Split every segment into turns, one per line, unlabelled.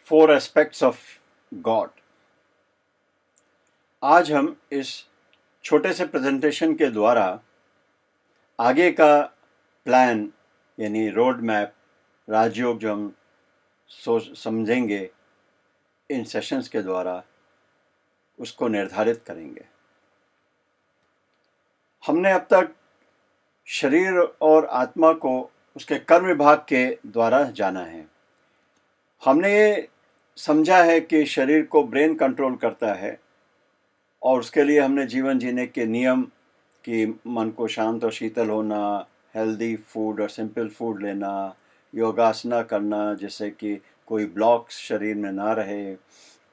Four aspects of God. आज हम इस छोटे से प्रेजेंटेशन के द्वारा आगे का प्लान यानी रोड मैप, राजयोग जो हम समझेंगे इन सेशंस के द्वारा, उसको निर्धारित करेंगे। हमने अब तक शरीर और आत्मा को उसके कर्म विभाग के द्वारा जाना है। हमने ये समझा है कि शरीर को ब्रेन कंट्रोल करता है और उसके लिए हमने जीवन जीने के नियम कि मन को शांत और शीतल होना, हेल्दी फूड और सिंपल फूड लेना, योगासना करना जिससे कि कोई ब्लॉक्स शरीर में ना रहे,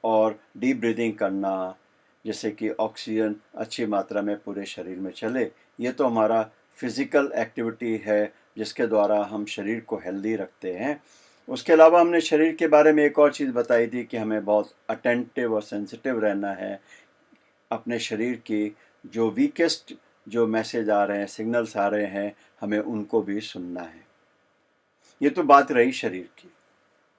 और डीप ब्रीदिंग करना जिससे कि ऑक्सीजन अच्छी मात्रा में पूरे शरीर में चले। ये तो हमारा फिज़िकल एक्टिविटी है जिसके द्वारा हम शरीर को हेल्दी रखते हैं। उसके अलावा हमने शरीर के बारे में एक और चीज़ बताई थी कि हमें बहुत अटेंटिव और सेंसिटिव रहना है। अपने शरीर की जो वीकेस्ट जो मैसेज आ रहे हैं, सिग्नल्स आ रहे हैं, हमें उनको भी सुनना है। ये तो बात रही शरीर की।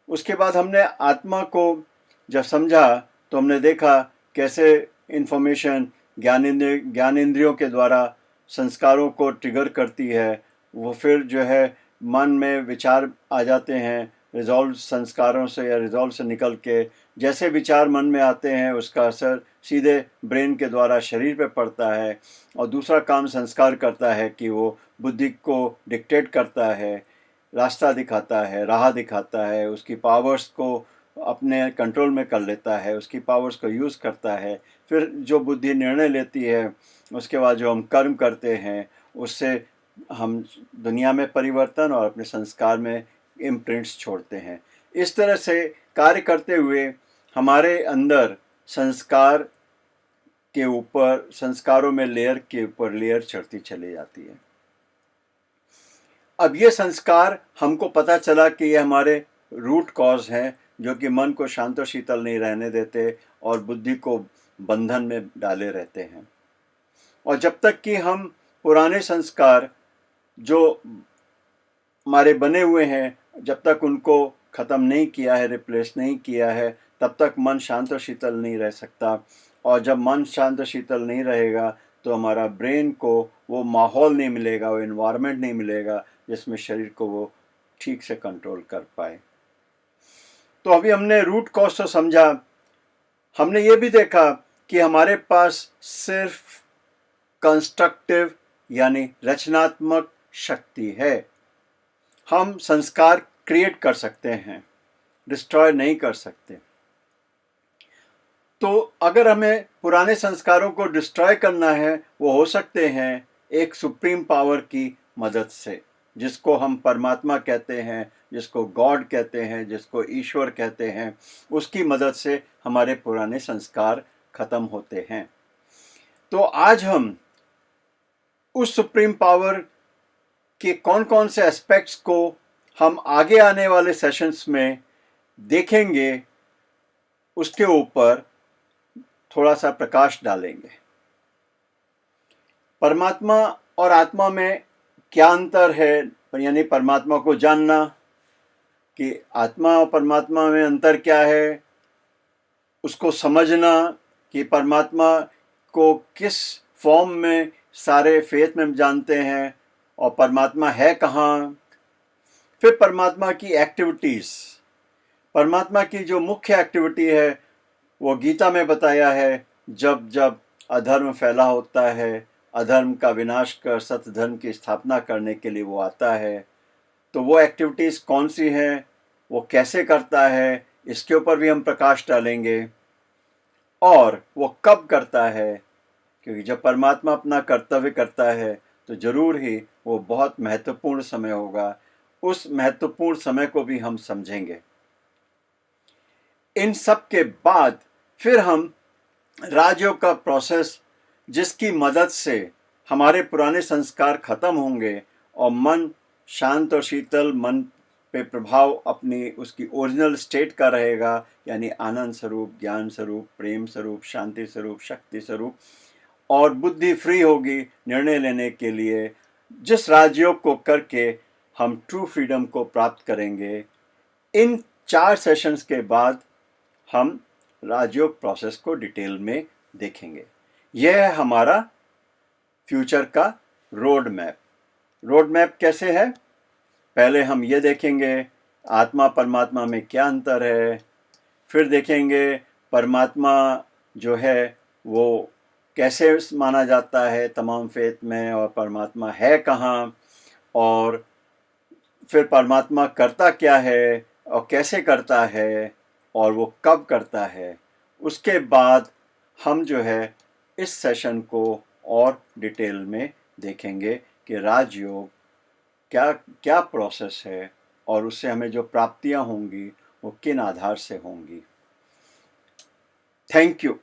उसके बाद हमने आत्मा को जब समझा तो हमने देखा कैसे इन्फॉर्मेशन ज्ञान इंद्रियों के द्वारा संस्कारों को ट्रिगर करती है। वो फिर जो है मन में विचार आ जाते हैं, रिजॉल्व संस्कारों से या रिजॉल्व से निकल के जैसे विचार मन में आते हैं उसका असर सीधे ब्रेन के द्वारा शरीर पे पड़ता है, और दूसरा काम संस्कार करता है कि वो बुद्धि को डिक्टेट करता है, रास्ता दिखाता है, राह दिखाता है, उसकी पावर्स को अपने कंट्रोल में कर लेता है, उसकी पावर्स को यूज़ करता है। फिर जो बुद्धि निर्णय लेती है, उसके बाद जो हम कर्म करते हैं उससे हम दुनिया में परिवर्तन और अपने संस्कार में इम्प्रिंट्स छोड़ते हैं। इस तरह से कार्य करते हुए हमारे अंदर संस्कार के ऊपर, संस्कारों में लेयर के ऊपर लेयर चढ़ती चली जाती है। अब ये संस्कार हमको पता चला कि ये हमारे रूट कॉज हैं जो कि मन को शांत और शीतल नहीं रहने देते और बुद्धि को बंधन में डाले रहते हैं। और जब तक कि हम पुराने संस्कार जो हमारे बने हुए हैं, जब तक उनको ख़त्म नहीं किया है, रिप्लेस नहीं किया है, तब तक मन शांत और शीतल नहीं रह सकता। और जब मन शांत और शीतल नहीं रहेगा तो हमारा ब्रेन को वो माहौल नहीं मिलेगा, वो इन्वायरमेंट नहीं मिलेगा जिसमें शरीर को वो ठीक से कंट्रोल कर पाए। तो अभी हमने रूट कॉज तो समझा। हमने ये भी देखा कि हमारे पास सिर्फ कंस्ट्रक्टिव यानी रचनात्मक शक्ति है। हम संस्कार क्रिएट कर सकते हैं, डिस्ट्रॉय नहीं कर सकते। तो अगर हमें पुराने संस्कारों को डिस्ट्रॉय करना है, वो हो सकते हैं एक सुप्रीम पावर की मदद से, जिसको हम परमात्मा कहते हैं, जिसको गॉड कहते हैं, जिसको ईश्वर कहते हैं। उसकी मदद से हमारे पुराने संस्कार खत्म होते हैं। तो आज हम उस सुप्रीम पावर के कौन कौन से एस्पेक्ट्स को हम आगे आने वाले सेशंस में देखेंगे, उसके ऊपर थोड़ा सा प्रकाश डालेंगे। परमात्मा और आत्मा में क्या अंतर है, यानी परमात्मा को जानना कि आत्मा और परमात्मा में अंतर क्या है, उसको समझना कि परमात्मा को किस फॉर्म में सारे फेथ में जानते हैं और परमात्मा है कहाँ। फिर परमात्मा की एक्टिविटीज़, परमात्मा की जो मुख्य एक्टिविटी है वो गीता में बताया है। जब जब अधर्म फैला होता है, अधर्म का विनाश कर सत्य धर्म की स्थापना करने के लिए वो आता है। तो वो एक्टिविटीज़ कौन सी हैं, वो कैसे करता है, इसके ऊपर भी हम प्रकाश डालेंगे। और वो कब करता है, क्योंकि जब परमात्मा अपना कर्तव्य करता है तो जरूर ही वो बहुत महत्वपूर्ण समय होगा। उस महत्वपूर्ण समय को भी हम समझेंगे। इन सब के बाद फिर हम राजयोग का प्रोसेस, जिसकी मदद से हमारे पुराने संस्कार खत्म होंगे और मन शांत और शीतल, मन पे प्रभाव अपनी उसकी ओरिजिनल स्टेट का रहेगा, यानी आनंद स्वरूप, ज्ञान स्वरूप, प्रेम स्वरूप, शांति स्वरूप, शक्ति स्वरूप, और बुद्धि फ्री होगी निर्णय लेने के लिए, जिस राजयोग को करके हम ट्रू फ्रीडम को प्राप्त करेंगे। इन 4 सेशंस के बाद हम राजयोग प्रोसेस को डिटेल में देखेंगे। यह है हमारा फ्यूचर का रोड मैप। रोड मैप कैसे है? पहले हम ये देखेंगे आत्मा परमात्मा में क्या अंतर है, फिर देखेंगे परमात्मा जो है वो कैसे माना जाता है तमाम फेथ में, और परमात्मा है कहाँ, और फिर परमात्मा करता क्या है और कैसे करता है और वो कब करता है। उसके बाद हम जो है इस सेशन को और डिटेल में देखेंगे कि राजयोग क्या क्या प्रोसेस है और उससे हमें जो प्राप्तियां होंगी वो किन आधार से होंगी। Thank you.